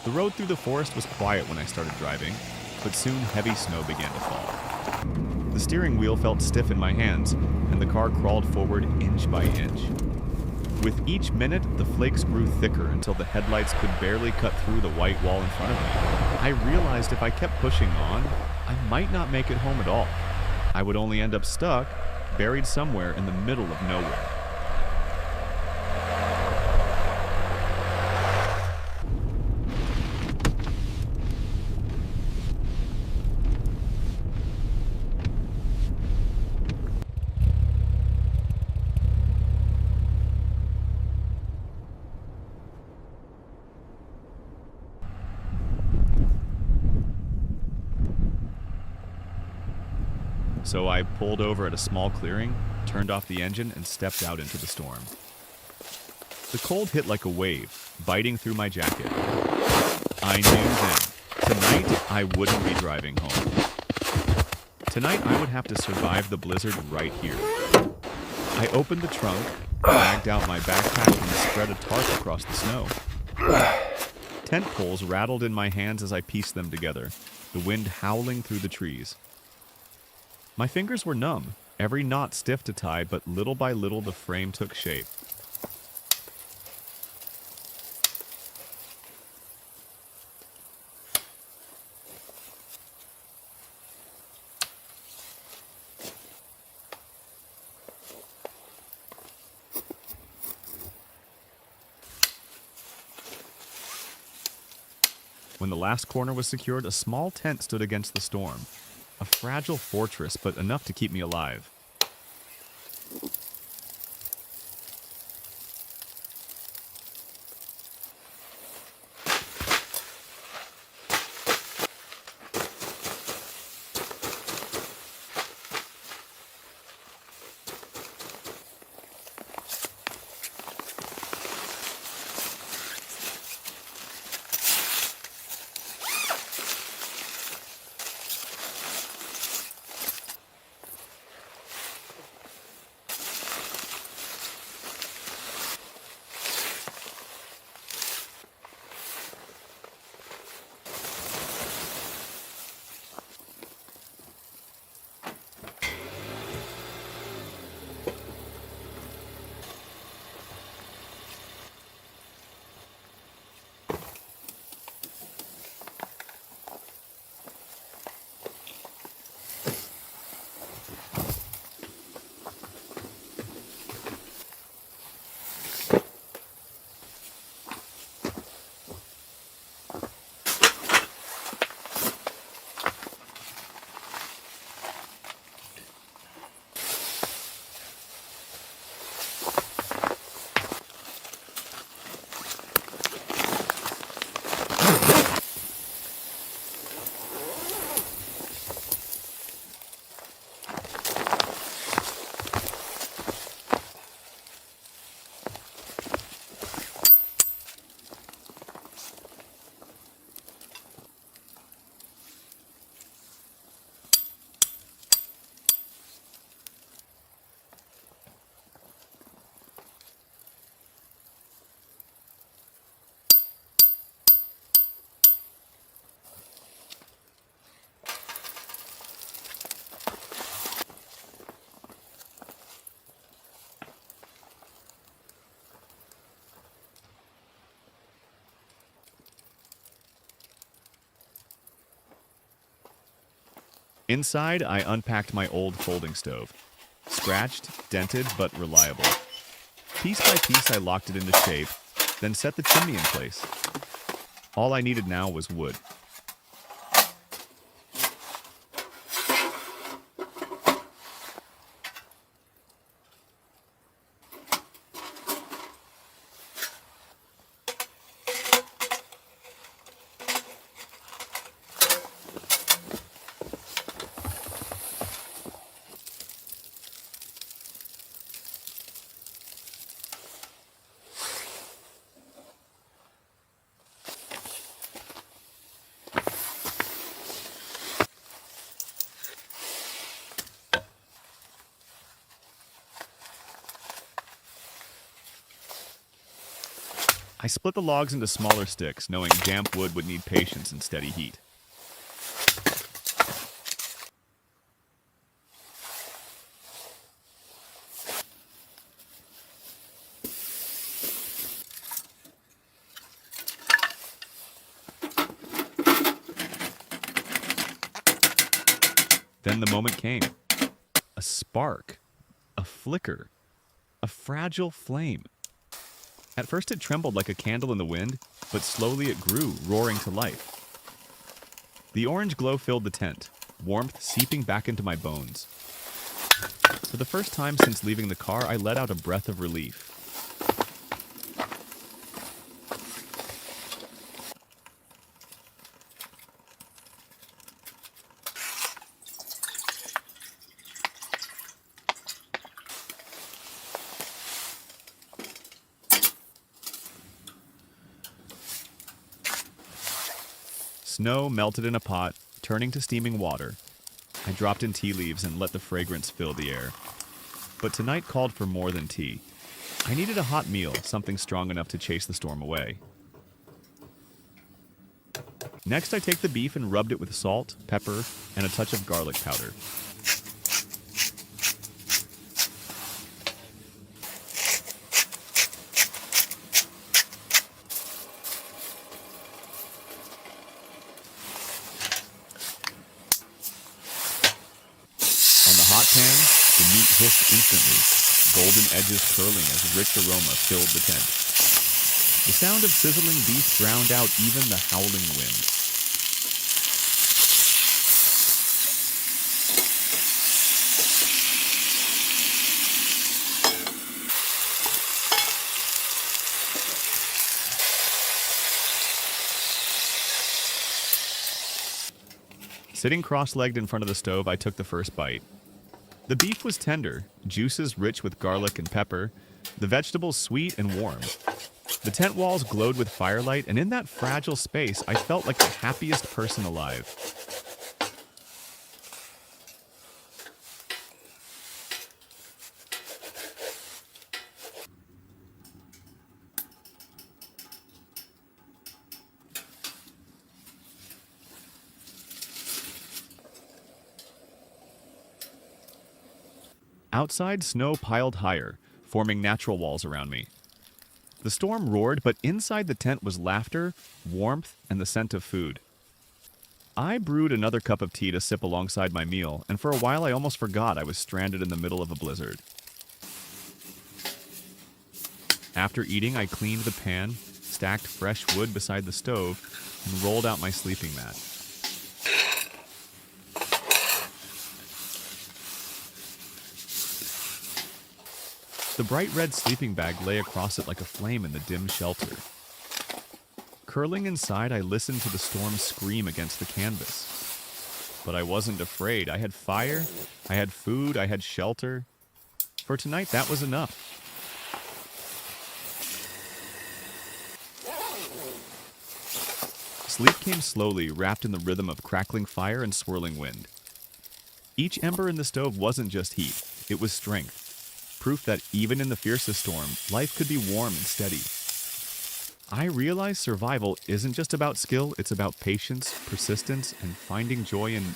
The road through the forest was quiet when I started driving, but soon heavy snow began to fall. The steering wheel felt stiff in my hands, and the car crawled forward inch by inch. With each minute, the flakes grew thicker until the headlights could barely cut through the white wall in front of me. I realized if I kept pushing on, I might not make it home at all. I would only end up stuck, buried somewhere in the middle of nowhere. So I pulled over at a small clearing, turned off the engine, and stepped out into the storm. The cold hit like a wave, biting through my jacket. I knew then, tonight I wouldn't be driving home. Tonight I would have to survive the blizzard right here. I opened the trunk, dragged out my backpack, and spread a tarp across the snow. Tent poles rattled in my hands as I pieced them together, the wind howling through the trees. My fingers were numb, every knot stiff to tie, but little by little the frame took shape. When the last corner was secured, a small tent stood against the storm. A fragile fortress, but enough to keep me alive. Inside, I unpacked my old folding stove. Scratched, dented, but reliable. Piece by piece, I locked it into shape, then set the chimney in place. All I needed now was wood. I split the logs into smaller sticks, knowing damp wood would need patience and steady heat. Then the moment came. A spark. A flicker. A fragile flame. At first it trembled like a candle in the wind, but slowly it grew, roaring to life. The orange glow filled the tent, warmth seeping back into my bones. For the first time since leaving the car, I let out a breath of relief. Snow melted in a pot, turning to steaming water. I dropped in tea leaves and let the fragrance fill the air. But tonight called for more than tea. I needed a hot meal, something strong enough to chase the storm away. Next, I take the beef and rubbed it with salt, pepper, and a touch of garlic powder. On the hot pan, the meat hissed instantly, golden edges curling as rich aroma filled the tent. The sound of sizzling beef drowned out even the howling wind. Sitting cross-legged in front of the stove, I took the first bite. The beef was tender, juices rich with garlic and pepper, the vegetables sweet and warm. The tent walls glowed with firelight, and in that fragile space, I felt like the happiest person alive. Outside, snow piled higher, forming natural walls around me. The storm roared, but inside the tent was laughter, warmth, and the scent of food. I brewed another cup of tea to sip alongside my meal, and for a while I almost forgot I was stranded in the middle of a blizzard. After eating, I cleaned the pan, stacked fresh wood beside the stove, and rolled out my sleeping mat. The bright red sleeping bag lay across it like a flame in the dim shelter. Curling inside, I listened to the storm scream against the canvas. But I wasn't afraid. I had fire, I had food, I had shelter. For tonight, that was enough. Sleep came slowly, wrapped in the rhythm of crackling fire and swirling wind. Each ember in the stove wasn't just heat, it was strength. Proof that even in the fiercest storm, life could be warm and steady. I realized survival isn't just about skill, it's about patience, persistence, and finding joy in